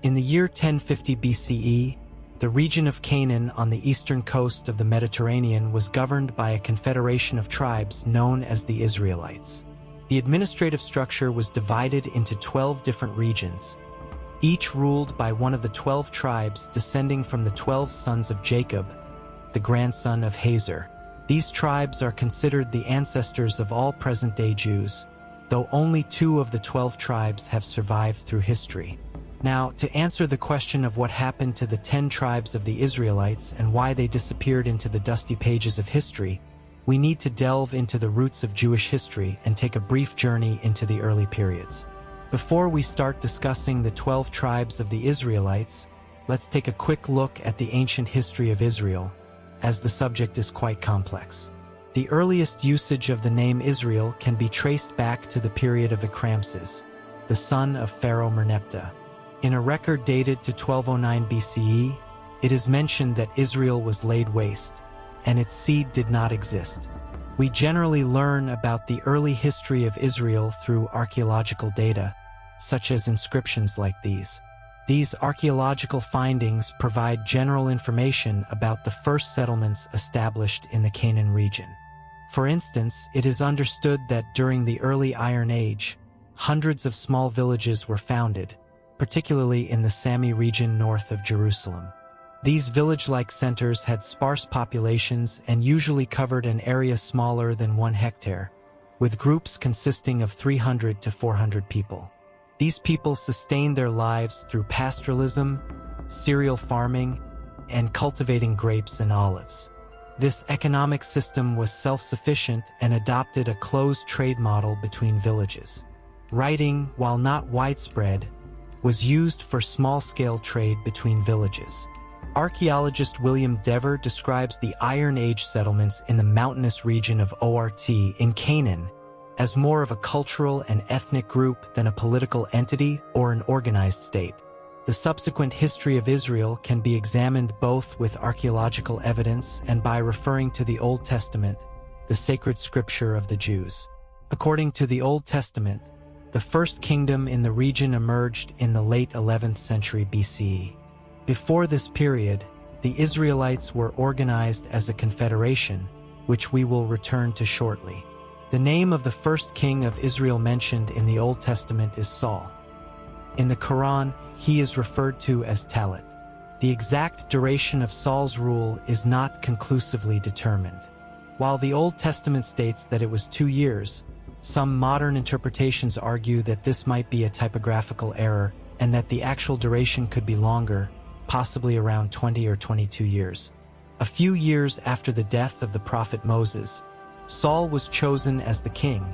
In the year 1050 BCE, the region of Canaan on the eastern coast of the Mediterranean was governed by a confederation of tribes known as the Israelites. The administrative structure was divided into 12 different regions, each ruled by one of the 12 tribes descending from the 12 sons of Jacob, the grandson of Hazar. These tribes are considered the ancestors of all present-day Jews, though only 2 of the 12 tribes have survived through history. Now, to answer the question of what happened to the 10 tribes of the Israelites and why they disappeared into the dusty pages of history, we need to delve into the roots of Jewish history and take a brief journey into the early periods. Before we start discussing the 12 tribes of the Israelites, let's take a quick look at the ancient history of Israel, as the subject is quite complex. The earliest usage of the name Israel can be traced back to the period of Ecramses, the son of Pharaoh Merneptah. In a record dated to 1209 BCE, it is mentioned that Israel was laid waste, and its seed did not exist. We generally learn about the early history of Israel through archaeological data, such as inscriptions like these. These archaeological findings provide general information about the first settlements established in the Canaan region. For instance, it is understood that during the early Iron Age, hundreds of small villages were founded, particularly in the Sami region north of Jerusalem. These village-like centers had sparse populations and usually covered an area smaller than 1 hectare, with groups consisting of 300 to 400 people. These people sustained their lives through pastoralism, cereal farming, and cultivating grapes and olives. This economic system was self-sufficient and adopted a closed trade model between villages. Writing, while not widespread, was used for small-scale trade between villages. Archaeologist William Dever describes the Iron Age settlements in the mountainous region of Ort in Canaan as more of a cultural and ethnic group than a political entity or an organized state. The subsequent history of Israel can be examined both with archaeological evidence and by referring to the Old Testament, the sacred scripture of the Jews. According to the Old Testament, the first kingdom in the region emerged in the late 11th century BCE. Before this period, the Israelites were organized as a confederation, which we will return to shortly. The name of the first king of Israel mentioned in the Old Testament is Saul. In the Quran, he is referred to as Talit. The exact duration of Saul's rule is not conclusively determined. While the Old Testament states that it was 2 years, some modern interpretations argue that this might be a typographical error and that the actual duration could be longer, possibly around 20 or 22 years. A few years after the death of the prophet Moses, Saul was chosen as the king,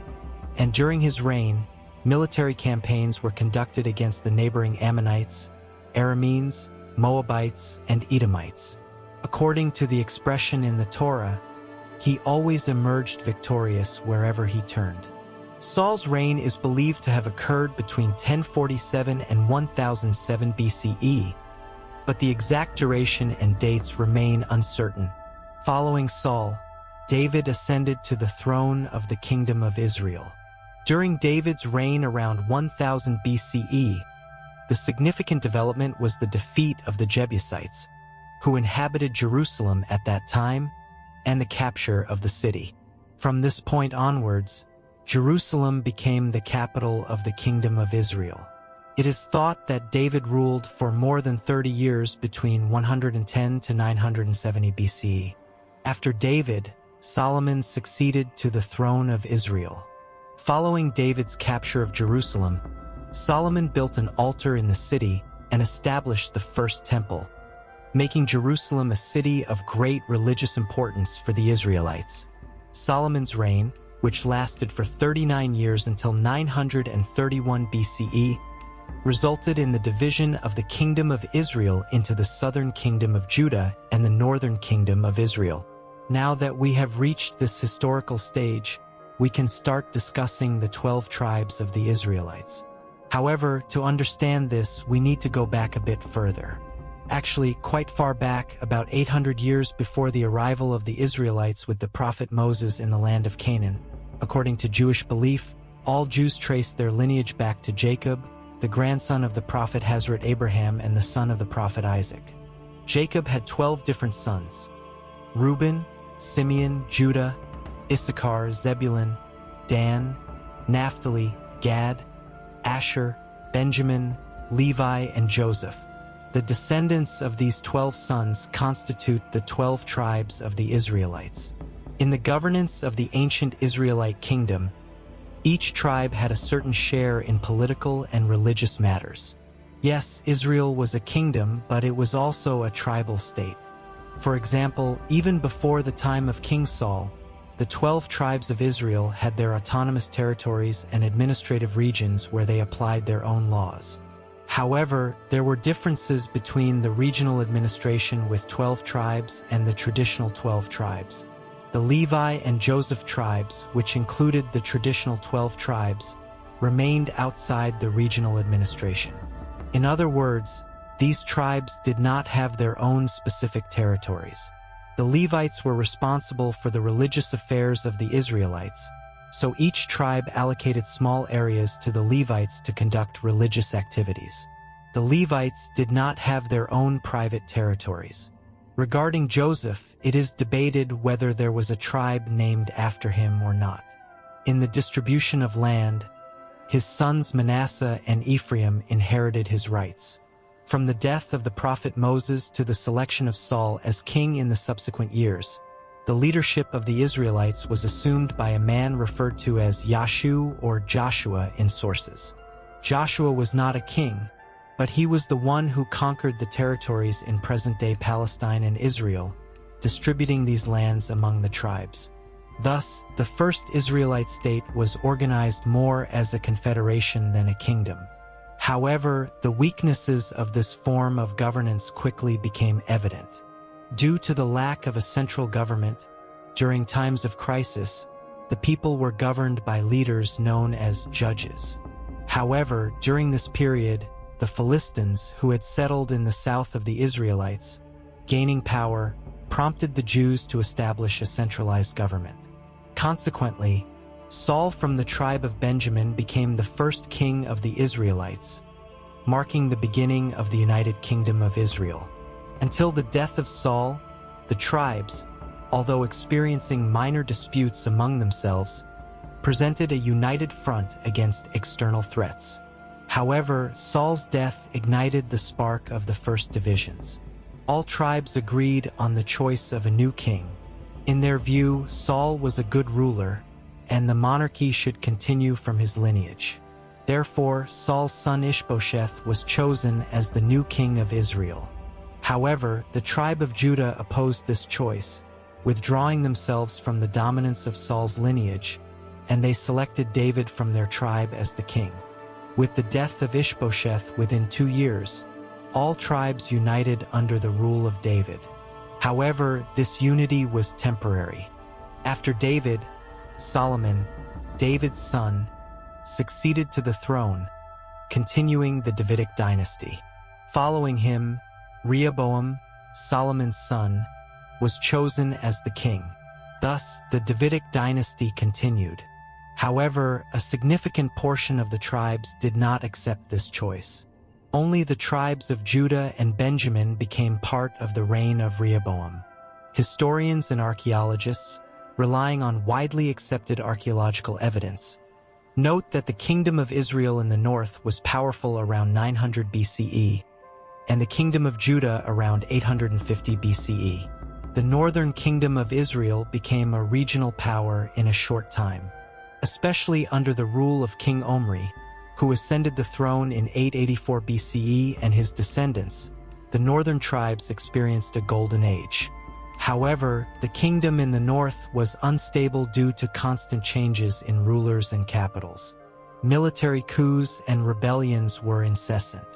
and during his reign, military campaigns were conducted against the neighboring Ammonites, Arameans, Moabites, and Edomites. According to the expression in the Torah, he always emerged victorious wherever he turned. Saul's reign is believed to have occurred between 1047 and 1007 BCE, but the exact duration and dates remain uncertain. Following Saul, David ascended to the throne of the Kingdom of Israel. During David's reign around 1000 BCE, the significant development was the defeat of the Jebusites, who inhabited Jerusalem at that time, and the capture of the city. From this point onwards, Jerusalem became the capital of the Kingdom of Israel. It is thought that David ruled for more than 30 years between 110 to 970 BCE. After David, Solomon succeeded to the throne of Israel. Following David's capture of Jerusalem, Solomon built an altar in the city and established the first temple, making Jerusalem a city of great religious importance for the Israelites. Solomon's reign, which lasted for 39 years until 931 BCE, resulted in the division of the Kingdom of Israel into the southern Kingdom of Judah and the northern Kingdom of Israel. Now that we have reached this historical stage, we can start discussing the 12 tribes of the Israelites. However, to understand this, we need to go back a bit further. Actually, quite far back, about 800 years before the arrival of the Israelites with the prophet Moses in the land of Canaan. According to Jewish belief, all Jews trace their lineage back to Jacob, the the grandson of the prophet Hazrat Abraham and the son of the prophet Isaac. Jacob had 12 different sons: Reuben, Simeon, Judah, Issachar, Zebulun, Dan, Naphtali, Gad, Asher, Benjamin, Levi, and Joseph. The descendants of these 12 sons constitute the 12 tribes of the Israelites. In the governance of the ancient Israelite kingdom, each tribe had a certain share in political and religious matters. Yes, Israel was a kingdom, but it was also a tribal state. For example, even before the time of King Saul, the 12 tribes of Israel had their autonomous territories and administrative regions where they applied their own laws. However, there were differences between the regional administration with 12 tribes and the traditional 12 tribes. The Levi and Joseph tribes, which included the traditional 12 tribes, remained outside the regional administration. In other words, these tribes did not have their own specific territories. The Levites were responsible for the religious affairs of the Israelites, so each tribe allocated small areas to the Levites to conduct religious activities. The Levites did not have their own private territories. Regarding Joseph, it is debated whether there was a tribe named after him or not. In the distribution of land, his sons Manasseh and Ephraim inherited his rights. From the death of the prophet Moses to the selection of Saul as king in the subsequent years, the leadership of the Israelites was assumed by a man referred to as Yashu or Joshua in sources. Joshua was not a king, but he was the one who conquered the territories in present-day Palestine and Israel, distributing these lands among the tribes. Thus, the first Israelite state was organized more as a confederation than a kingdom. However, the weaknesses of this form of governance quickly became evident. Due to the lack of a central government, during times of crisis, the people were governed by leaders known as judges. However, during this period, the Philistines, who had settled in the south of the Israelites, gaining power, prompted the Jews to establish a centralized government. Consequently, Saul from the tribe of Benjamin became the first king of the Israelites, marking the beginning of the United Kingdom of Israel. Until the death of Saul, the tribes, although experiencing minor disputes among themselves, presented a united front against external threats. However, Saul's death ignited the spark of the first divisions. All tribes agreed on the choice of a new king. In their view, Saul was a good ruler, and the monarchy should continue from his lineage. Therefore, Saul's son Ishbosheth was chosen as the new king of Israel. However, the tribe of Judah opposed this choice, withdrawing themselves from the dominance of Saul's lineage, and they selected David from their tribe as the king. With the death of Ishbosheth within 2 years, all tribes united under the rule of David. However, this unity was temporary. After David, Solomon, David's son, succeeded to the throne, continuing the Davidic dynasty. Following him, Rehoboam, Solomon's son, was chosen as the king. Thus, the Davidic dynasty continued. However, a significant portion of the tribes did not accept this choice. Only the tribes of Judah and Benjamin became part of the reign of Rehoboam. Historians and archaeologists, relying on widely accepted archaeological evidence, note that the kingdom of Israel in the north was powerful around 900 BCE, and the kingdom of Judah around 850 BCE. The northern kingdom of Israel became a regional power in a short time, especially under the rule of King Omri, who ascended the throne in 884 BCE, and his descendants. The northern tribes experienced a golden age. However, the kingdom in the north was unstable due to constant changes in rulers and capitals. Military coups and rebellions were incessant.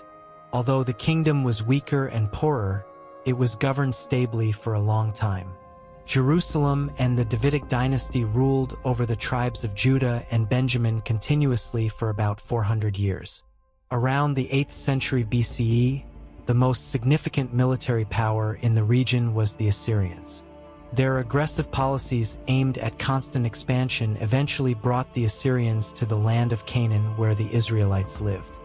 Although the kingdom was weaker and poorer, it was governed stably for a long time. Jerusalem and the Davidic dynasty ruled over the tribes of Judah and Benjamin continuously for about 400 years. Around the 8th century BCE, the most significant military power in the region was the Assyrians. Their aggressive policies aimed at constant expansion eventually brought the Assyrians to the land of Canaan where the Israelites lived.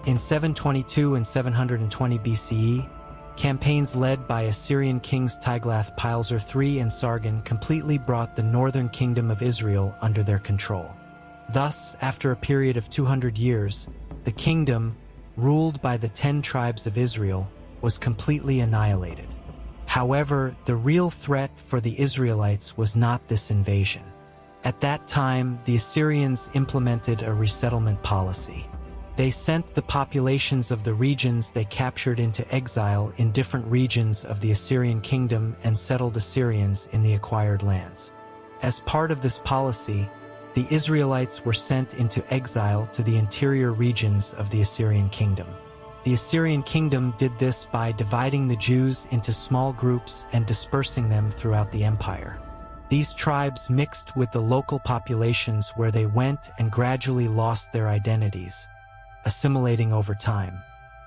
In 722 and 720 BCE, campaigns led by Assyrian kings Tiglath-Pileser III and Sargon completely brought the northern kingdom of Israel under their control. Thus, after a period of 200 years, the kingdom, ruled by the 10 tribes of Israel, was completely annihilated. However, the real threat for the Israelites was not this invasion. At that time, the Assyrians implemented a resettlement policy. They sent the populations of the regions they captured into exile in different regions of the Assyrian kingdom and settled Assyrians in the acquired lands. As part of this policy, the Israelites were sent into exile to the interior regions of the Assyrian kingdom. The Assyrian kingdom did this by dividing the Jews into small groups and dispersing them throughout the empire. These tribes mixed with the local populations where they went and gradually lost their identities, assimilating over time.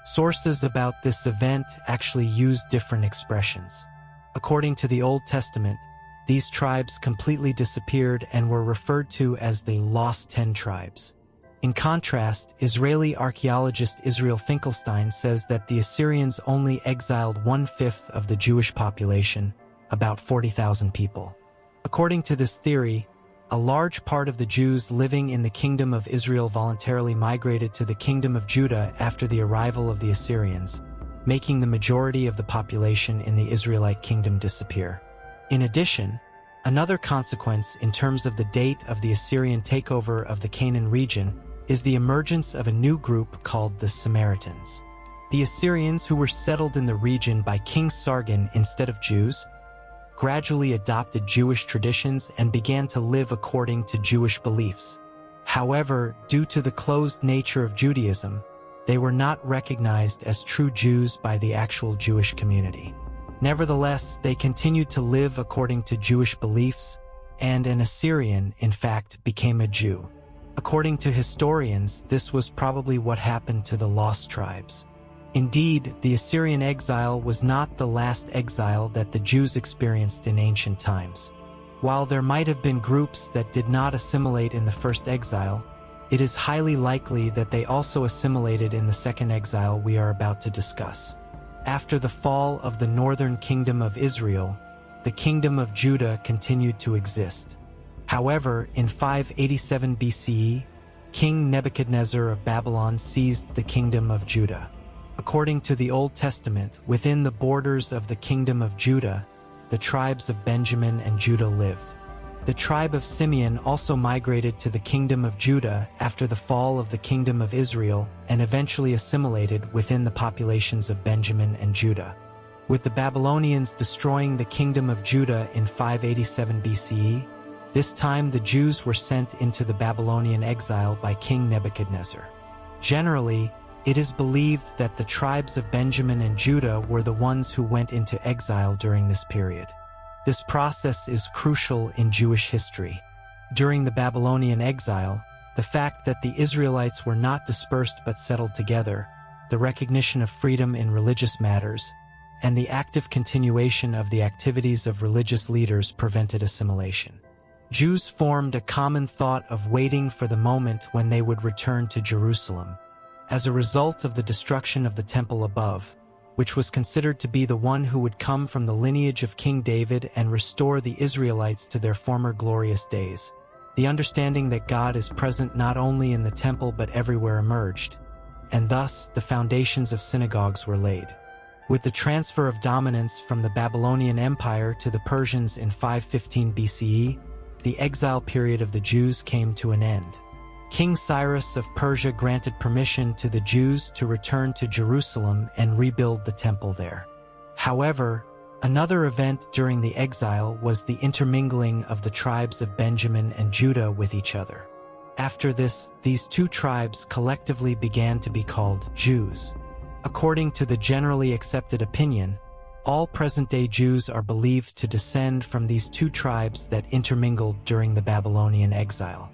Sources about this event actually use different expressions. According to the Old Testament, these tribes completely disappeared and were referred to as the Lost 10 Tribes. In contrast, Israeli archaeologist Israel Finkelstein says that the Assyrians only exiled 1/5 of the Jewish population, about 40,000 people. According to this theory, a large part of the Jews living in the Kingdom of Israel voluntarily migrated to the Kingdom of Judah after the arrival of the Assyrians, making the majority of the population in the Israelite kingdom disappear. In addition, another consequence in terms of the date of the Assyrian takeover of the Canaan region is the emergence of a new group called the Samaritans. The Assyrians, who were settled in the region by King Sargon instead of Jews, gradually adopted Jewish traditions and began to live according to Jewish beliefs. However, due to the closed nature of Judaism, they were not recognized as true Jews by the actual Jewish community. Nevertheless, they continued to live according to Jewish beliefs, and an Assyrian, in fact, became a Jew. According to historians, this was probably what happened to the lost tribes. Indeed, the Assyrian exile was not the last exile that the Jews experienced in ancient times. While there might have been groups that did not assimilate in the first exile, it is highly likely that they also assimilated in the second exile we are about to discuss. After the fall of the northern kingdom of Israel, the kingdom of Judah continued to exist. However, in 587 BCE, King Nebuchadnezzar of Babylon seized the kingdom of Judah. According to the Old Testament, within the borders of the kingdom of Judah, the tribes of Benjamin and Judah lived. The tribe of Simeon also migrated to the kingdom of Judah after the fall of the kingdom of Israel and eventually assimilated within the populations of Benjamin and Judah. With the Babylonians destroying the kingdom of Judah in 587 BCE, this time the Jews were sent into the Babylonian exile by King Nebuchadnezzar. Generally, it is believed that the tribes of Benjamin and Judah were the ones who went into exile during this period. This process is crucial in Jewish history. During the Babylonian exile, the fact that the Israelites were not dispersed but settled together, the recognition of freedom in religious matters, and the active continuation of the activities of religious leaders prevented assimilation. Jews formed a common thought of waiting for the moment when they would return to Jerusalem. As a result of the destruction of the temple above, which was considered to be the one who would come from the lineage of King David and restore the Israelites to their former glorious days, the understanding that God is present not only in the temple but everywhere emerged, and thus the foundations of synagogues were laid. With the transfer of dominance from the Babylonian Empire to the Persians in 515 BCE, the exile period of the Jews came to an end. King Cyrus of Persia granted permission to the Jews to return to Jerusalem and rebuild the temple there. However, another event during the exile was the intermingling of the tribes of Benjamin and Judah with each other. After this, these two tribes collectively began to be called Jews. According to the generally accepted opinion, all present-day Jews are believed to descend from these two tribes that intermingled during the Babylonian exile.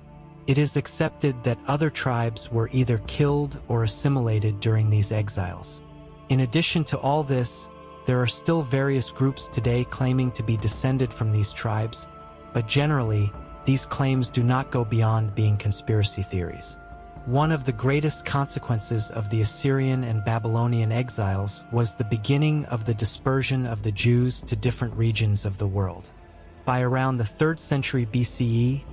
It is accepted that other tribes were either killed or assimilated during these exiles. In addition to all this, there are still various groups today claiming to be descended from these tribes, but generally, these claims do not go beyond being conspiracy theories. One of the greatest consequences of the Assyrian and Babylonian exiles was the beginning of the dispersion of the Jews to different regions of the world. By around the 3rd century BCE,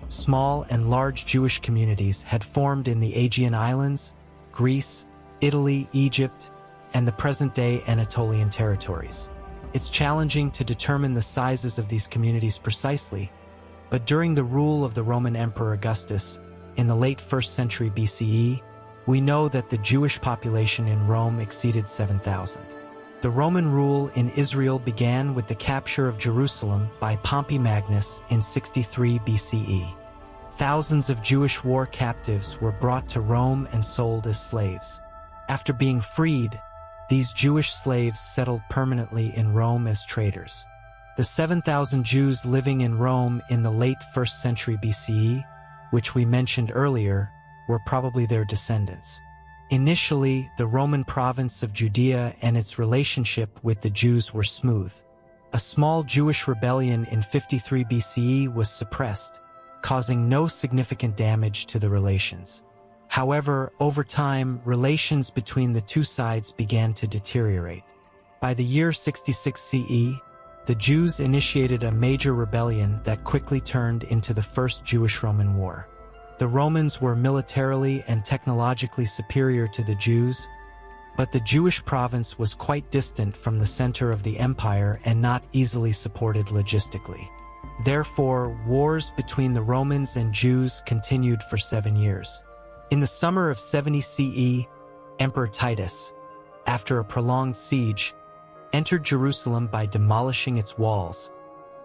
small and large Jewish communities had formed in the Aegean Islands, Greece, Italy, Egypt, and the present-day Anatolian territories. It's challenging to determine the sizes of these communities precisely, but during the rule of the Roman Emperor Augustus, in the late 1st century BCE, we know that the Jewish population in Rome exceeded 7,000. The Roman rule in Israel began with the capture of Jerusalem by Pompey Magnus in 63 BCE. Thousands of Jewish war captives were brought to Rome and sold as slaves. After being freed, these Jewish slaves settled permanently in Rome as traders. The 7,000 Jews living in Rome in the late 1st century BCE, which we mentioned earlier, were probably their descendants. Initially, the Roman province of Judea and its relationship with the Jews were smooth. A small Jewish rebellion in 53 BCE was suppressed, causing no significant damage to the relations. However, over time, relations between the two sides began to deteriorate. By the year 66 CE, the Jews initiated a major rebellion that quickly turned into the First Jewish-Roman War. The Romans were militarily and technologically superior to the Jews, but the Jewish province was quite distant from the center of the empire and not easily supported logistically. Therefore, wars between the Romans and Jews continued for 7 years. In the summer of 70 CE, Emperor Titus, after a prolonged siege, entered Jerusalem by demolishing its walls,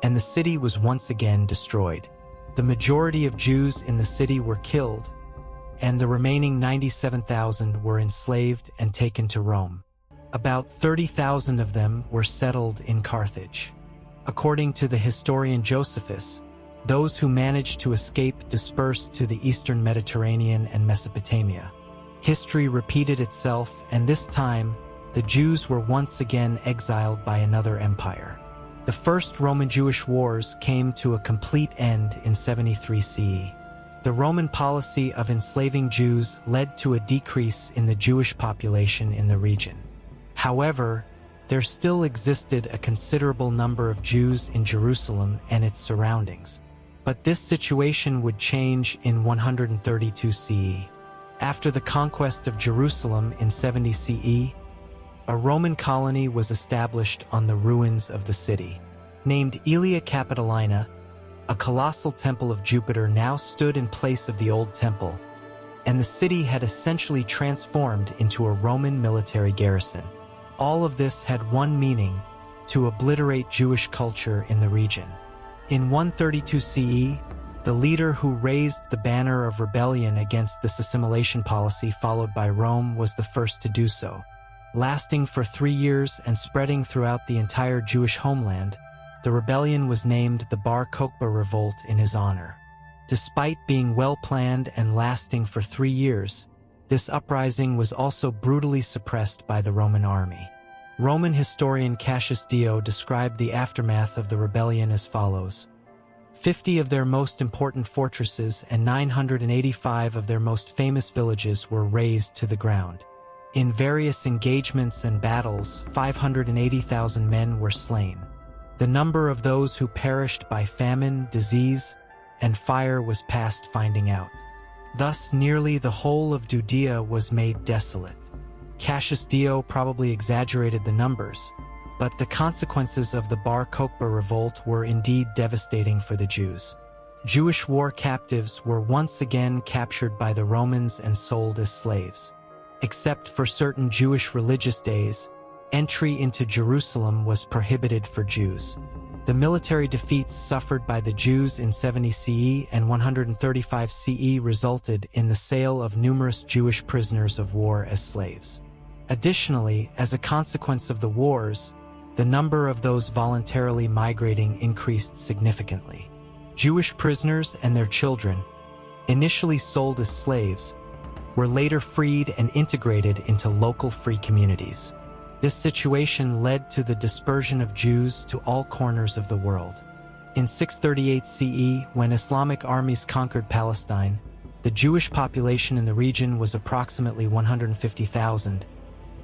and the city was once again destroyed. The majority of Jews in the city were killed, and the remaining 97,000 were enslaved and taken to Rome. About 30,000 of them were settled in Carthage. According to the historian Josephus, those who managed to escape dispersed to the eastern Mediterranean and Mesopotamia. History repeated itself, and this time, the Jews were once again exiled by another empire. The First Roman-Jewish Wars came to a complete end in 73 CE. The Roman policy of enslaving Jews led to a decrease in the Jewish population in the region. However, there still existed a considerable number of Jews in Jerusalem and its surroundings. But this situation would change in 132 CE. After the conquest of Jerusalem in 70 CE, a Roman colony was established on the ruins of the city. Named Aelia Capitolina, a colossal temple of Jupiter now stood in place of the old temple, and the city had essentially transformed into a Roman military garrison. All of this had one meaning: to obliterate Jewish culture in the region. In 132 CE, the leader who raised the banner of rebellion against this assimilation policy followed by Rome was the first to do so. Lasting for 3 years and spreading throughout the entire Jewish homeland, the rebellion was named the Bar Kokhba Revolt in his honor. Despite being well-planned and lasting for 3 years, this uprising was also brutally suppressed by the Roman army. Roman historian Cassius Dio described the aftermath of the rebellion as follows: 50 of their most important fortresses and 985 of their most famous villages were razed to the ground. In various engagements and battles, 580,000 men were slain. The number of those who perished by famine, disease, and fire was past finding out. Thus, nearly the whole of Judea was made desolate. Cassius Dio probably exaggerated the numbers, but the consequences of the Bar Kokhba revolt were indeed devastating for the Jews. Jewish war captives were once again captured by the Romans and sold as slaves. Except for certain Jewish religious days, entry into Jerusalem was prohibited for Jews. The military defeats suffered by the Jews in 70 CE and 135 CE resulted in the sale of numerous Jewish prisoners of war as slaves. Additionally, as a consequence of the wars, the number of those voluntarily migrating increased significantly. Jewish prisoners and their children, initially sold as slaves, were later freed and integrated into local free communities. This situation led to the dispersion of Jews to all corners of the world. In 638 CE, when Islamic armies conquered Palestine, The Jewish population in the region was approximately 150,000,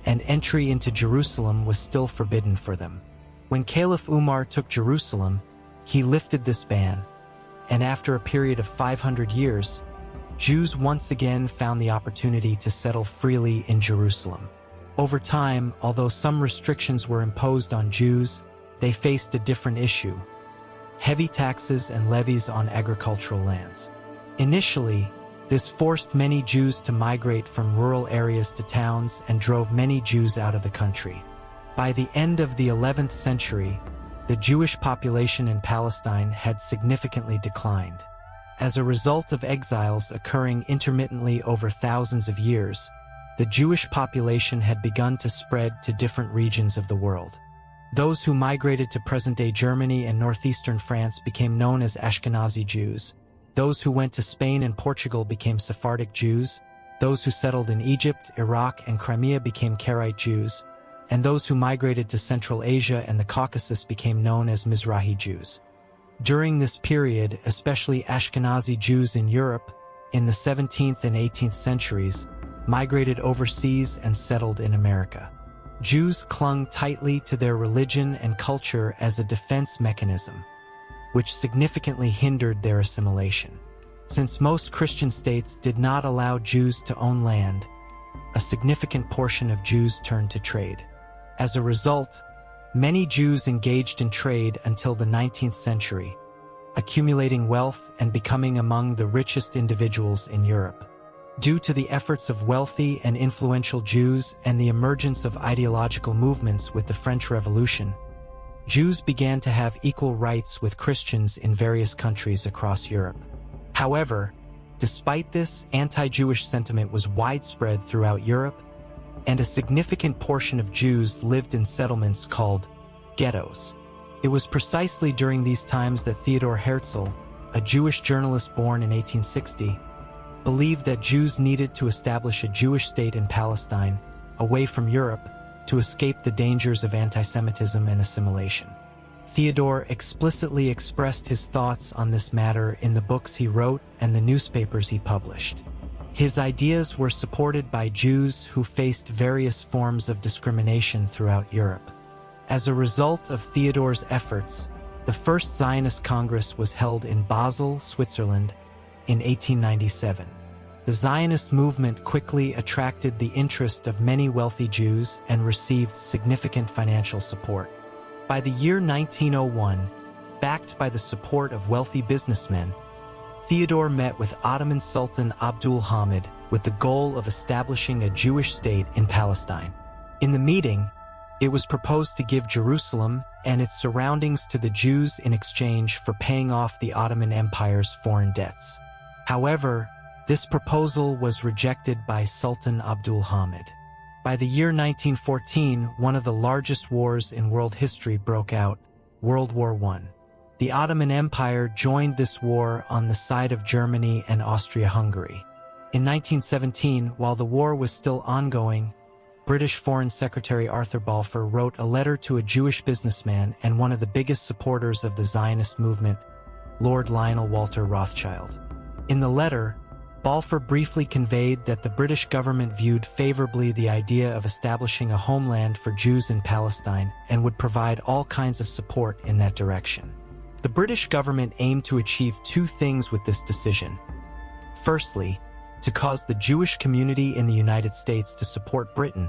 and entry into Jerusalem was still forbidden for them. When Caliph Umar took Jerusalem, he lifted this ban, and after a period of 500 years, Jews once again found the opportunity to settle freely in Jerusalem. Over time, although some restrictions were imposed on Jews, they faced a different issue: heavy taxes and levies on agricultural lands. Initially, this forced many Jews to migrate from rural areas to towns and drove many Jews out of the country. By the end of the 11th century, the Jewish population in Palestine had significantly declined. As a result of exiles occurring intermittently over thousands of years, the Jewish population had begun to spread to different regions of the world. Those who migrated to present-day Germany and northeastern France became known as Ashkenazi Jews. Those who went to Spain and Portugal became Sephardic Jews. Those who settled in Egypt, Iraq, and Crimea became Karaite Jews. And those who migrated to Central Asia and the Caucasus became known as Mizrahi Jews. During this period, especially Ashkenazi Jews in Europe, in the 17th and 18th centuries, migrated overseas and settled in America. Jews clung tightly to their religion and culture as a defense mechanism, which significantly hindered their assimilation. Since most Christian states did not allow Jews to own land, a significant portion of Jews turned to trade. As a result, many Jews engaged in trade until the 19th century, accumulating wealth and becoming among the richest individuals in Europe. Due to the efforts of wealthy and influential Jews and the emergence of ideological movements with the French Revolution, Jews began to have equal rights with Christians in various countries across Europe. However, despite this, anti-Jewish sentiment was widespread throughout Europe, and a significant portion of Jews lived in settlements called ghettos. It was precisely during these times that Theodor Herzl, a Jewish journalist born in 1860, believed that Jews needed to establish a Jewish state in Palestine, away from Europe, to escape the dangers of anti-Semitism and assimilation. Theodor explicitly expressed his thoughts on this matter in the books he wrote and the newspapers he published. His ideas were supported by Jews who faced various forms of discrimination throughout Europe. As a result of Theodor's efforts, the first Zionist Congress was held in Basel, Switzerland, in 1897. The Zionist movement quickly attracted the interest of many wealthy Jews and received significant financial support. By the year 1901, backed by the support of wealthy businessmen, Theodor met with Ottoman Sultan Abdul Hamid with the goal of establishing a Jewish state in Palestine. In the meeting, it was proposed to give Jerusalem and its surroundings to the Jews in exchange for paying off the Ottoman Empire's foreign debts. However, this proposal was rejected by Sultan Abdul Hamid. By the year 1914, one of the largest wars in world history broke out, World War I. The Ottoman Empire joined this war on the side of Germany and Austria-Hungary. In 1917, while the war was still ongoing, British Foreign Secretary Arthur Balfour wrote a letter to a Jewish businessman and one of the biggest supporters of the Zionist movement, Lord Lionel Walter Rothschild. In the letter, Balfour briefly conveyed that the British government viewed favorably the idea of establishing a homeland for Jews in Palestine and would provide all kinds of support in that direction. The British government aimed to achieve two things with this decision. Firstly, to cause the Jewish community in the United States to support Britain,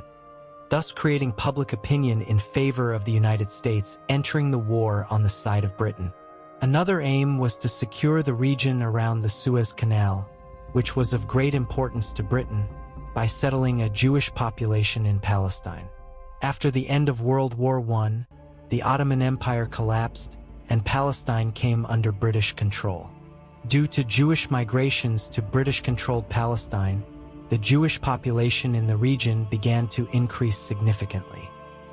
thus creating public opinion in favor of the United States entering the war on the side of Britain. Another aim was to secure the region around the Suez Canal, which was of great importance to Britain, by settling a Jewish population in Palestine. After the end of World War I, the Ottoman Empire collapsed, and Palestine came under British control. Due to Jewish migrations to British-controlled Palestine, the Jewish population in the region began to increase significantly.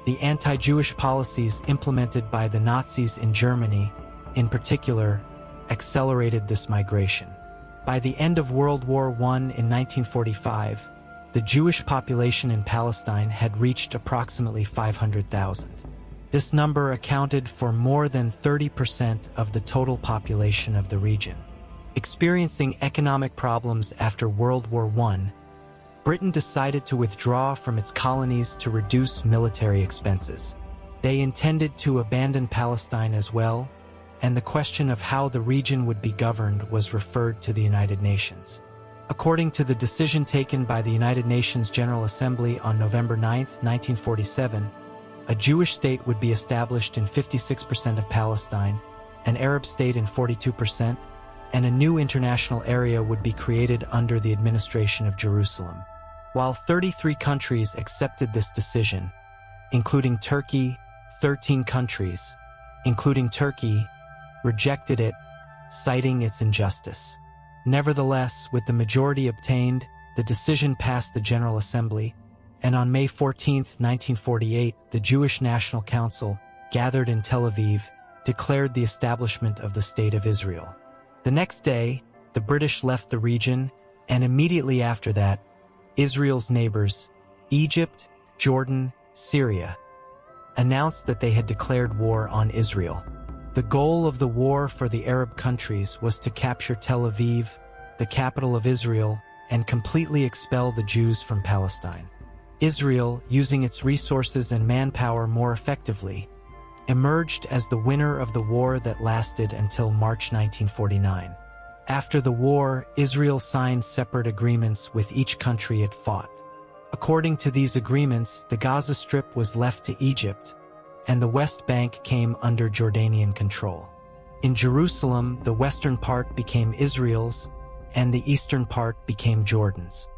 The anti-Jewish policies implemented by the Nazis in Germany, in particular, accelerated this migration. By the end of World War I in 1945, the Jewish population in Palestine had reached approximately 500,000. This number accounted for more than 30% of the total population of the region. Experiencing economic problems after World War I, Britain decided to withdraw from its colonies to reduce military expenses. They intended to abandon Palestine as well, and the question of how the region would be governed was referred to the United Nations. According to the decision taken by the United Nations General Assembly on November 9, 1947, a Jewish state would be established in 56% of Palestine, an Arab state in 42%, and a new international area would be created under the administration of Jerusalem. While 33 countries accepted this decision, including Turkey, 13 countries, including Turkey, rejected it, citing its injustice. Nevertheless, with the majority obtained, the decision passed the General Assembly, and on May 14, 1948, the Jewish National Council, gathered in Tel Aviv, declared the establishment of the State of Israel. The next day, the British left the region, and immediately after that, Israel's neighbors, Egypt, Jordan, Syria, announced that they had declared war on Israel. The goal of the war for the Arab countries was to capture Tel Aviv, the capital of Israel, and completely expel the Jews from Palestine. Israel, using its resources and manpower more effectively, emerged as the winner of the war that lasted until March 1949. After the war, Israel signed separate agreements with each country it fought. According to these agreements, the Gaza Strip was left to Egypt, and the West Bank came under Jordanian control. In Jerusalem, the western part became Israel's, and the eastern part became Jordan's.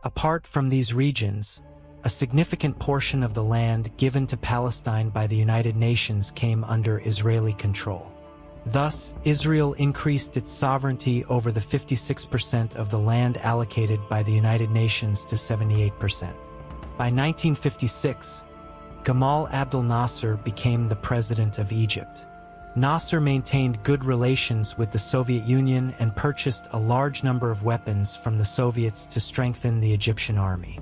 Apart from these regions, a significant portion of the land given to Palestine by the United Nations came under Israeli control. Thus, Israel increased its sovereignty over the 56% of the land allocated by the United Nations to 78%. By 1956, Gamal Abdel Nasser became the president of Egypt. Nasser maintained good relations with the Soviet Union and purchased a large number of weapons from the Soviets to strengthen the Egyptian army.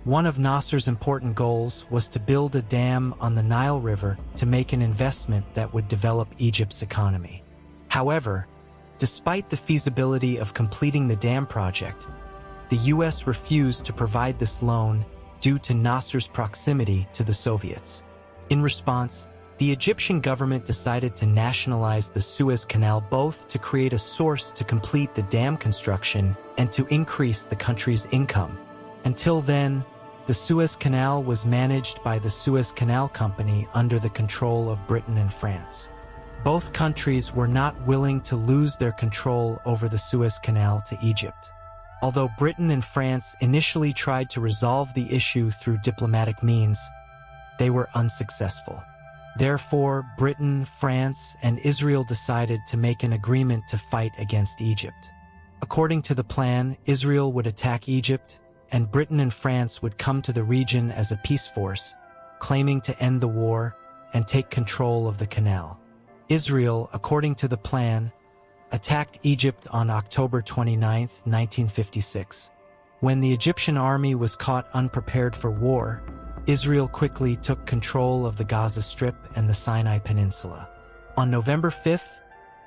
One of Nasser's important goals was to build a dam on the Nile River to make an investment that would develop Egypt's economy. However, despite the feasibility of completing the dam project, the U.S. refused to provide this loan due to Nasser's proximity to the Soviets. In response, the Egyptian government decided to nationalize the Suez Canal, both to create a source to complete the dam construction and to increase the country's income. Until then, the Suez Canal was managed by the Suez Canal Company under the control of Britain and France. Both countries were not willing to lose their control over the Suez Canal to Egypt. Although Britain and France initially tried to resolve the issue through diplomatic means, they were unsuccessful. Therefore, Britain, France, and Israel decided to make an agreement to fight against Egypt. According to the plan, Israel would attack Egypt, and Britain and France would come to the region as a peace force, claiming to end the war and take control of the canal. Israel, according to the plan, attacked Egypt on October 29, 1956. When the Egyptian army was caught unprepared for war, Israel quickly took control of the Gaza Strip and the Sinai Peninsula. On November 5th,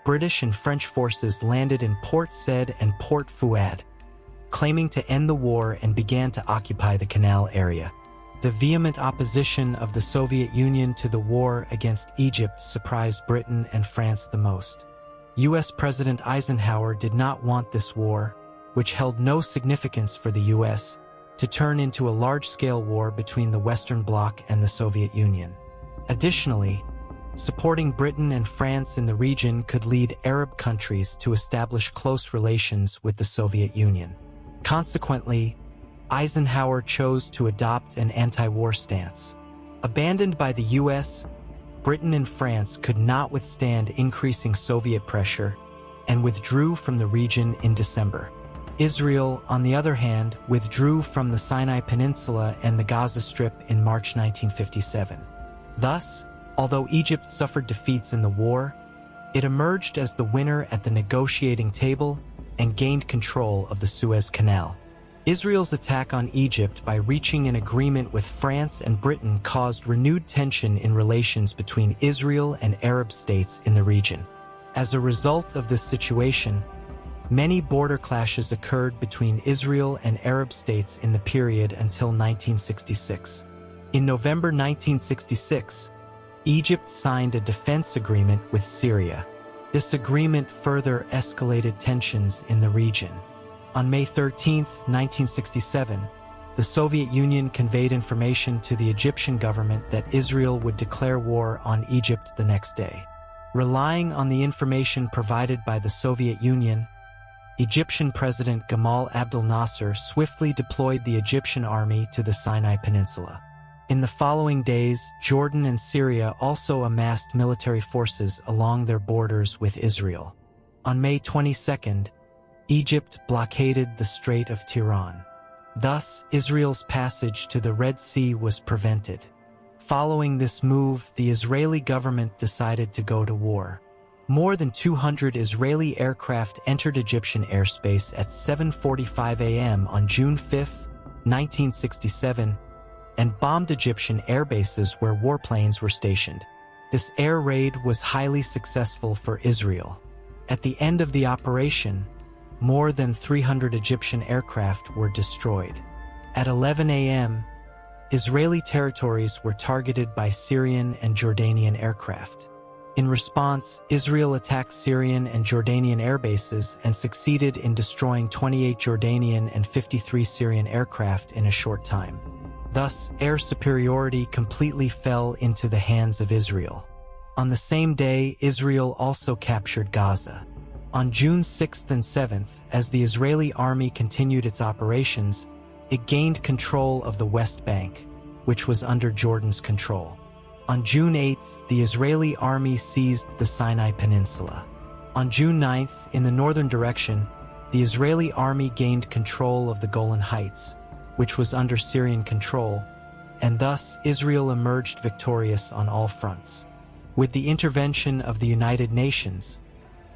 British and French forces landed in Port Said and Port Fouad, claiming to end the war, and began to occupy the canal area. The vehement opposition of the Soviet Union to the war against Egypt surprised Britain and France the most. U.S. President Eisenhower did not want this war, which held no significance for the U.S., to turn into a large-scale war between the Western Bloc and the Soviet Union. Additionally, supporting Britain and France in the region could lead Arab countries to establish close relations with the Soviet Union. Consequently, Eisenhower chose to adopt an anti-war stance. Abandoned by the U.S., Britain and France could not withstand increasing Soviet pressure and withdrew from the region in December. Israel, on the other hand, withdrew from the Sinai Peninsula and the Gaza Strip in March 1957. Thus, although Egypt suffered defeats in the war, it emerged as the winner at the negotiating table and gained control of the Suez Canal. Israel's attack on Egypt by reaching an agreement with France and Britain caused renewed tension in relations between Israel and Arab states in the region. As a result of this situation, Many border clashes occurred between Israel and Arab states in the period until 1966. In November 1966, Egypt signed a defense agreement with Syria. This agreement further escalated tensions in the region. On May 13, 1967, the Soviet Union conveyed information to the Egyptian government that Israel would declare war on Egypt the next day. Relying on the information provided by the Soviet Union, Egyptian President Gamal Abdel Nasser swiftly deployed the Egyptian army to the Sinai Peninsula. In the following days, Jordan and Syria also amassed military forces along their borders with Israel. On May 22, Egypt blockaded the Strait of Tiran. Thus, Israel's passage to the Red Sea was prevented. Following this move, the Israeli government decided to go to war. More than 200 Israeli aircraft entered Egyptian airspace at 7:45 a.m. on June 5, 1967, and bombed Egyptian airbases where warplanes were stationed. This air raid was highly successful for Israel. At the end of the operation, more than 300 Egyptian aircraft were destroyed. At 11 a.m., Israeli territories were targeted by Syrian and Jordanian aircraft. In response, Israel attacked Syrian and Jordanian airbases and succeeded in destroying 28 Jordanian and 53 Syrian aircraft in a short time. Thus, air superiority completely fell into the hands of Israel. On the same day, Israel also captured Gaza. On June 6th and 7th, as the Israeli army continued its operations, it gained control of the West Bank, which was under Jordan's control. On June 8th, the Israeli army seized the Sinai Peninsula. On June 9th, in the northern direction, the Israeli army gained control of the Golan Heights, which was under Syrian control, and thus Israel emerged victorious on all fronts. With the intervention of the United Nations,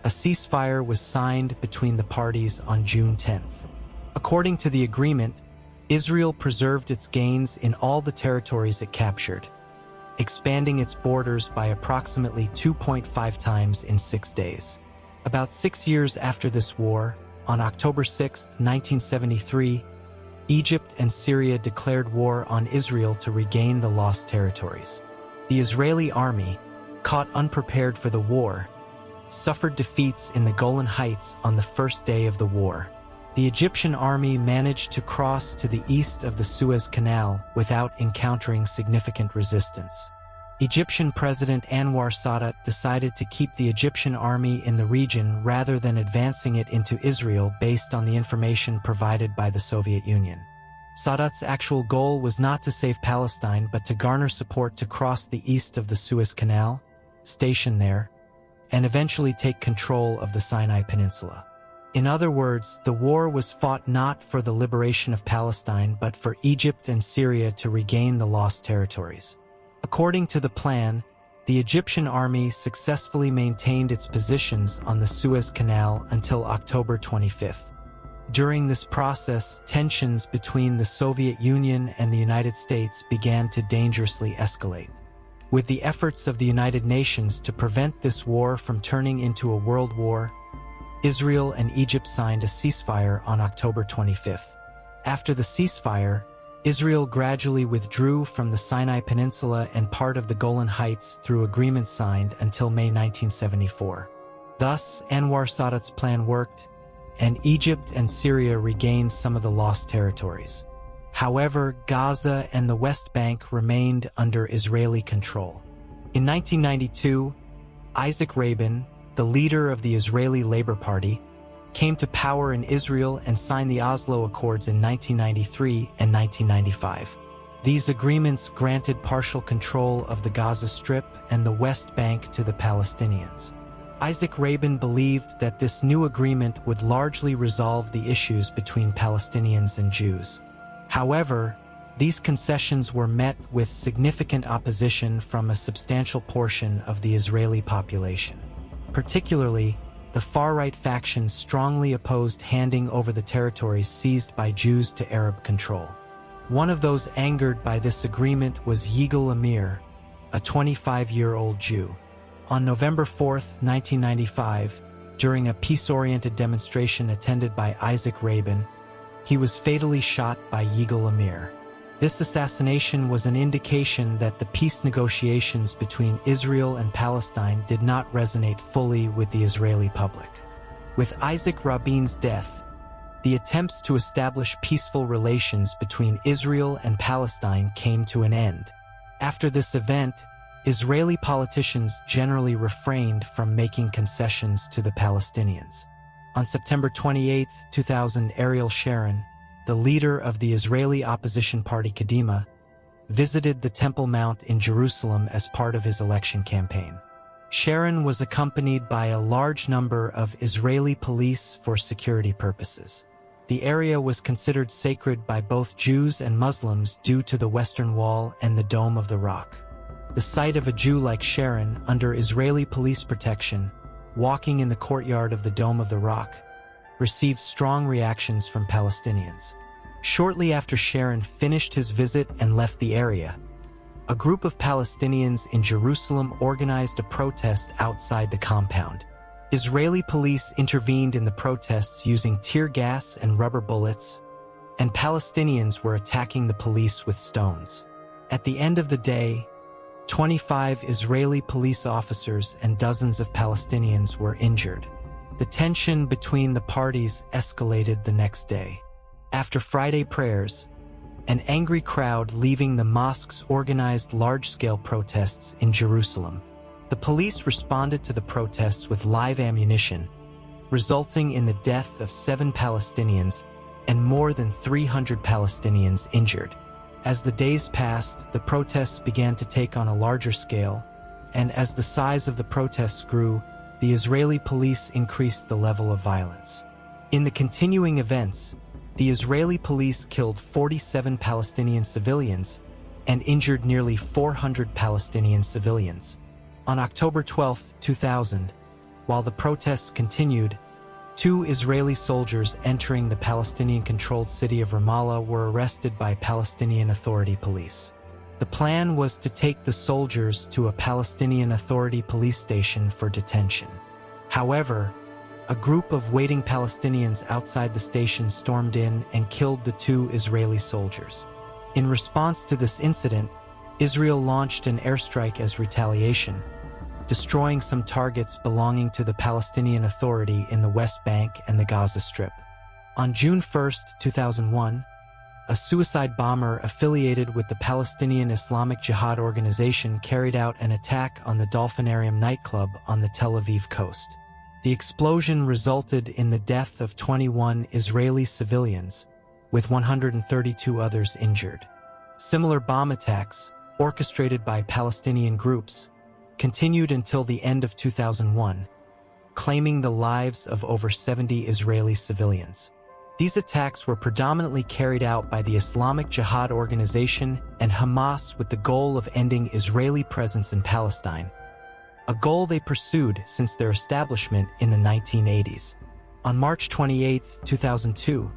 a ceasefire was signed between the parties on June 10th. According to the agreement, Israel preserved its gains in all the territories it captured, expanding its borders by approximately 2.5 times in 6 days. About 6 years after this war, on October 6, 1973, Egypt and Syria declared war on Israel to regain the lost territories. The Israeli army, caught unprepared for the war, suffered defeats in the Golan Heights on the first day of the war. The Egyptian army managed to cross to the east of the Suez Canal without encountering significant resistance. Egyptian President Anwar Sadat decided to keep the Egyptian army in the region rather than advancing it into Israel based on the information provided by the Soviet Union. Sadat's actual goal was not to save Palestine but to garner support to cross the east of the Suez Canal, station there, and eventually take control of the Sinai Peninsula. In other words, the war was fought not for the liberation of Palestine but for Egypt and Syria to regain the lost territories. According to the plan, the Egyptian army successfully maintained its positions on the Suez Canal until October 25th. During this process, tensions between the Soviet Union and the United States began to dangerously escalate. With the efforts of the United Nations to prevent this war from turning into a world war, Israel and Egypt signed a ceasefire on October 25th. After the ceasefire, Israel gradually withdrew from the Sinai Peninsula and part of the Golan Heights through agreements signed until May 1974. Thus, Anwar Sadat's plan worked, and Egypt and Syria regained some of the lost territories. However, Gaza and the West Bank remained under Israeli control. In 1992, Isaac Rabin, the leader of the Israeli Labor Party, came to power in Israel and signed the Oslo Accords in 1993 and 1995. These agreements granted partial control of the Gaza Strip and the West Bank to the Palestinians. Isaac Rabin believed that this new agreement would largely resolve the issues between Palestinians and Jews. However, these concessions were met with significant opposition from a substantial portion of the Israeli population. Particularly, the far-right factions strongly opposed handing over the territories seized by Jews to Arab control. One of those angered by this agreement was Yigal Amir, a 25-year-old Jew. On November 4, 1995, during a peace-oriented demonstration attended by Isaac Rabin, he was fatally shot by Yigal Amir. This assassination was an indication that the peace negotiations between Israel and Palestine did not resonate fully with the Israeli public. With Isaac Rabin's death, the attempts to establish peaceful relations between Israel and Palestine came to an end. After this event, Israeli politicians generally refrained from making concessions to the Palestinians. On September 28, 2000, Ariel Sharon, the leader of the Israeli opposition party Kadima, visited the Temple Mount in Jerusalem as part of his election campaign. Sharon was accompanied by a large number of Israeli police for security purposes. The area was considered sacred by both Jews and Muslims due to the Western Wall and the Dome of the Rock. The sight of a Jew like Sharon under Israeli police protection, walking in the courtyard of the Dome of the Rock, received strong reactions from Palestinians. Shortly after Sharon finished his visit and left the area, a group of Palestinians in Jerusalem organized a protest outside the compound. Israeli police intervened in the protests using tear gas and rubber bullets, and Palestinians were attacking the police with stones. At the end of the day, 25 Israeli police officers and dozens of Palestinians were injured. The tension between the parties escalated the next day. After Friday prayers, an angry crowd leaving the mosques organized large-scale protests in Jerusalem. The police responded to the protests with live ammunition, resulting in the death of 7 Palestinians and more than 300 Palestinians injured. As the days passed, the protests began to take on a larger scale, and as the size of the protests grew, the Israeli police increased the level of violence. In the continuing events, the Israeli police killed 47 Palestinian civilians and injured nearly 400 Palestinian civilians. On October 12, 2000, while the protests continued, 2 Israeli soldiers entering the Palestinian-controlled city of Ramallah were arrested by Palestinian Authority police. The plan was to take the soldiers to a Palestinian Authority police station for detention. However, a group of waiting Palestinians outside the station stormed in and killed the 2 Israeli soldiers. In response to this incident, Israel launched an airstrike as retaliation, destroying some targets belonging to the Palestinian Authority in the West Bank and the Gaza Strip. On June 1, 2001, a suicide bomber affiliated with the Palestinian Islamic Jihad organization carried out an attack on the Dolphinarium nightclub on the Tel Aviv coast. The explosion resulted in the death of 21 Israeli civilians, with 132 others injured. Similar bomb attacks, orchestrated by Palestinian groups, continued until the end of 2001, claiming the lives of over 70 Israeli civilians. These attacks were predominantly carried out by the Islamic Jihad organization and Hamas with the goal of ending Israeli presence in Palestine, a goal they pursued since their establishment in the 1980s. On March 28, 2002,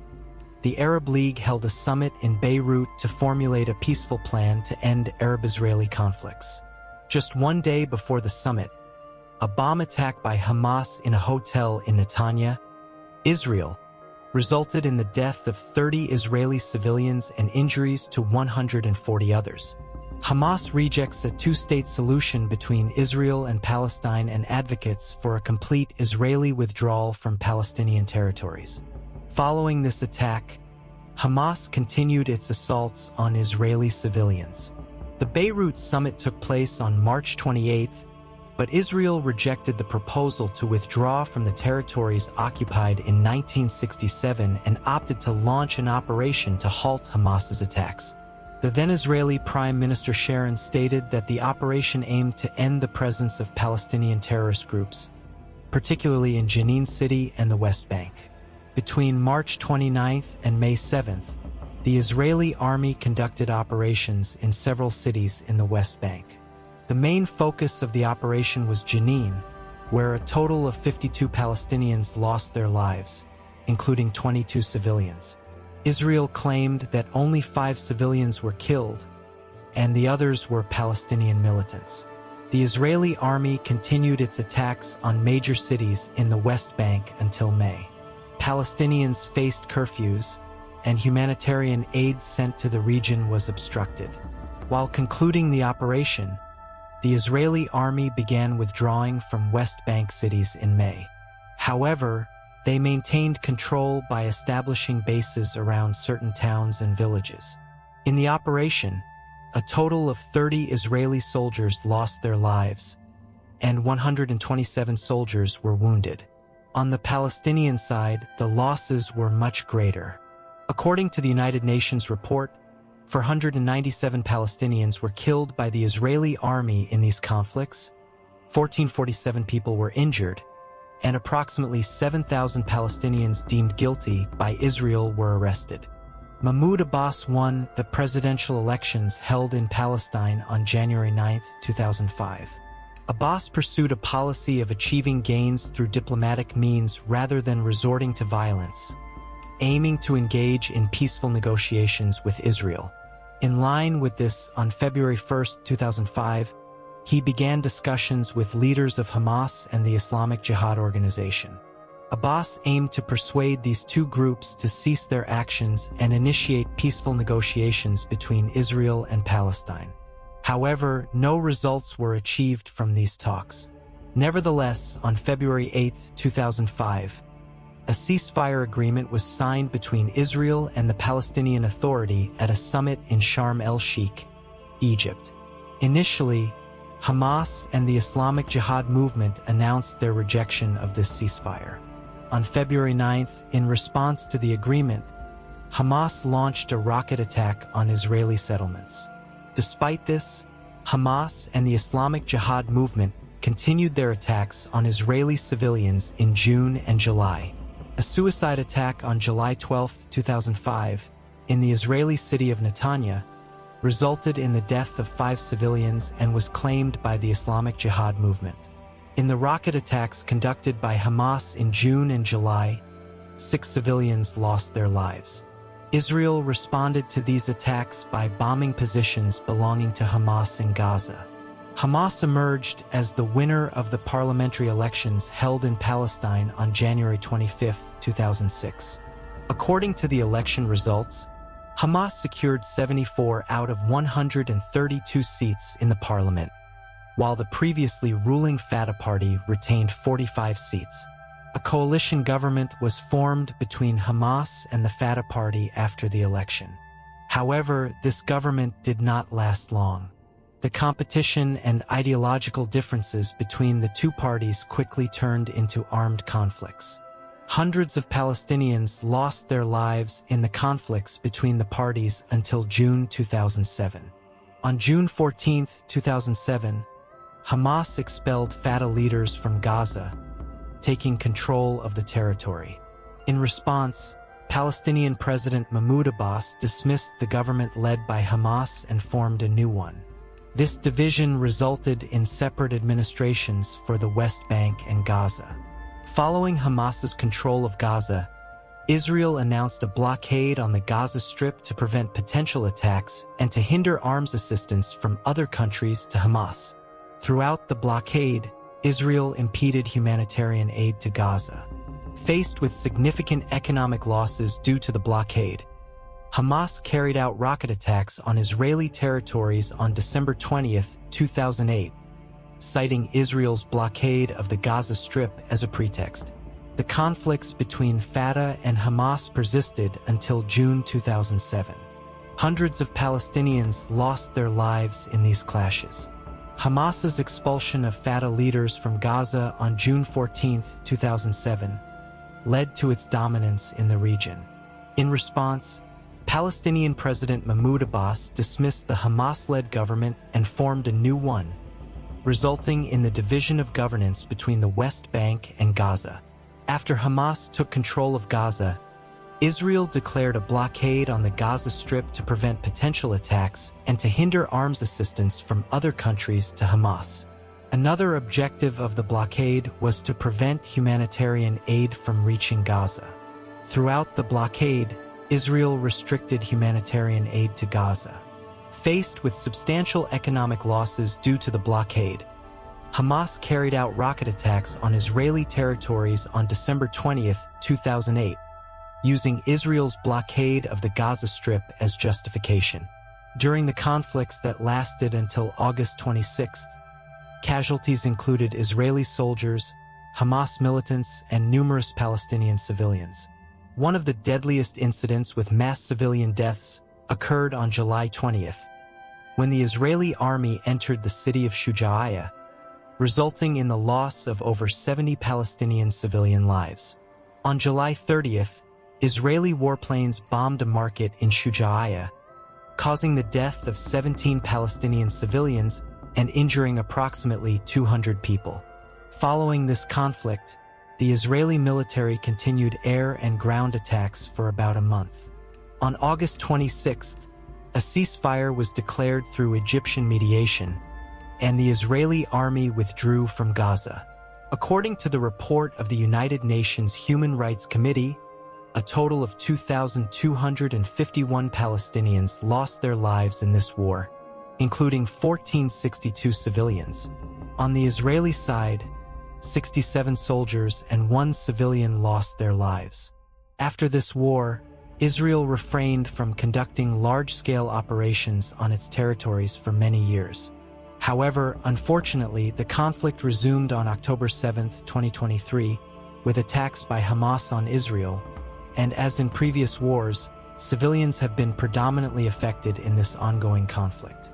the Arab League held a summit in Beirut to formulate a peaceful plan to end Arab-Israeli conflicts. Just one day before the summit, a bomb attack by Hamas in a hotel in Netanya, Israel, resulted in the death of 30 Israeli civilians and injuries to 140 others. Hamas rejects a 2-state solution between Israel and Palestine and advocates for a complete Israeli withdrawal from Palestinian territories. Following this attack, Hamas continued its assaults on Israeli civilians. The Beirut summit took place on March 28, but Israel rejected the proposal to withdraw from the territories occupied in 1967 and opted to launch an operation to halt Hamas's attacks. The then Israeli Prime Minister Sharon stated that the operation aimed to end the presence of Palestinian terrorist groups, particularly in Jenin City and the West Bank. Between March 29th and May 7th, the Israeli army conducted operations in several cities in the West Bank. The main focus of the operation was Jenin, where a total of 52 Palestinians lost their lives, including 22 civilians. Israel claimed that only 5 civilians were killed, and the others were Palestinian militants. The Israeli army continued its attacks on major cities in the West Bank until May. Palestinians faced curfews, and humanitarian aid sent to the region was obstructed. While concluding the operation, the Israeli army began withdrawing from West Bank cities in May. However, they maintained control by establishing bases around certain towns and villages. In the operation, a total of 30 Israeli soldiers lost their lives, and 127 soldiers were wounded. On the Palestinian side, the losses were much greater. According to the United Nations report, 497 Palestinians were killed by the Israeli army in these conflicts, 1,447 people were injured, and approximately 7,000 Palestinians deemed guilty by Israel were arrested. Mahmoud Abbas won the presidential elections held in Palestine on January 9, 2005. Abbas pursued a policy of achieving gains through diplomatic means rather than resorting to violence, aiming to engage in peaceful negotiations with Israel. In line with this, on February 1, 2005, he began discussions with leaders of Hamas and the Islamic Jihad organization. Abbas aimed to persuade these two groups to cease their actions and initiate peaceful negotiations between Israel and Palestine. However, no results were achieved from these talks. Nevertheless, on February 8, 2005, a ceasefire agreement was signed between Israel and the Palestinian Authority at a summit in Sharm el-Sheikh, Egypt. Initially, Hamas and the Islamic Jihad movement announced their rejection of this ceasefire. On February 9, in response to the agreement, Hamas launched a rocket attack on Israeli settlements. Despite this, Hamas and the Islamic Jihad movement continued their attacks on Israeli civilians in June and July. A suicide attack on July 12, 2005, in the Israeli city of Netanya, resulted in the death of 5 civilians and was claimed by the Islamic Jihad movement. In the rocket attacks conducted by Hamas in June and July, 6 civilians lost their lives. Israel responded to these attacks by bombing positions belonging to Hamas in Gaza. Hamas emerged as the winner of the parliamentary elections held in Palestine on January 25, 2006. According to the election results, Hamas secured 74 out of 132 seats in the parliament, while the previously ruling Fatah party retained 45 seats. A coalition government was formed between Hamas and the Fatah party after the election. However, this government did not last long. The competition and ideological differences between the two parties quickly turned into armed conflicts. Hundreds of Palestinians lost their lives in the conflicts between the parties until June 2007. On June 14, 2007, Hamas expelled Fatah leaders from Gaza, taking control of the territory. In response, Palestinian President Mahmoud Abbas dismissed the government led by Hamas and formed a new one. This division resulted in separate administrations for the West Bank and Gaza. Following Hamas's control of Gaza, Israel announced a blockade on the Gaza Strip to prevent potential attacks and to hinder arms assistance from other countries to Hamas. Throughout the blockade, Israel impeded humanitarian aid to Gaza. Faced with significant economic losses due to the blockade, Hamas carried out rocket attacks on Israeli territories on December 20, 2008, citing Israel's blockade of the Gaza Strip as a pretext. The conflicts between Fatah and Hamas persisted until June 2007. Hundreds of Palestinians lost their lives in these clashes. Hamas's expulsion of Fatah leaders from Gaza on June 14, 2007, led to its dominance in the region. In response, Palestinian President Mahmoud Abbas dismissed the Hamas-led government and formed a new one, resulting in the division of governance between the West Bank and Gaza. After Hamas took control of Gaza, Israel declared a blockade on the Gaza Strip to prevent potential attacks and to hinder arms assistance from other countries to Hamas. Another objective of the blockade was to prevent humanitarian aid from reaching Gaza. Throughout the blockade, Israel restricted humanitarian aid to Gaza. Faced with substantial economic losses due to the blockade, Hamas carried out rocket attacks on Israeli territories on December 20, 2008, using Israel's blockade of the Gaza Strip as justification. During the conflicts that lasted until August 26, casualties included Israeli soldiers, Hamas militants, and numerous Palestinian civilians. One of the deadliest incidents with mass civilian deaths occurred on July 20th, when the Israeli army entered the city of Judea, resulting in the loss of over 70 Palestinian civilian lives. On July 30th, Israeli warplanes bombed a market in Judea, causing the death of 17 Palestinian civilians and injuring approximately 200 people. Following this conflict, the Israeli military continued air and ground attacks for about a month. On August 26th, a ceasefire was declared through Egyptian mediation, and the Israeli army withdrew from Gaza. According to the report of the United Nations Human Rights Committee, a total of 2,251 Palestinians lost their lives in this war, including 1,462 civilians. On the Israeli side, 67 soldiers and 1 civilian lost their lives. After this war, Israel refrained from conducting large-scale operations on its territories for many years. However, unfortunately, the conflict resumed on October 7, 2023, with attacks by Hamas on Israel, and as in previous wars, civilians have been predominantly affected in this ongoing conflict.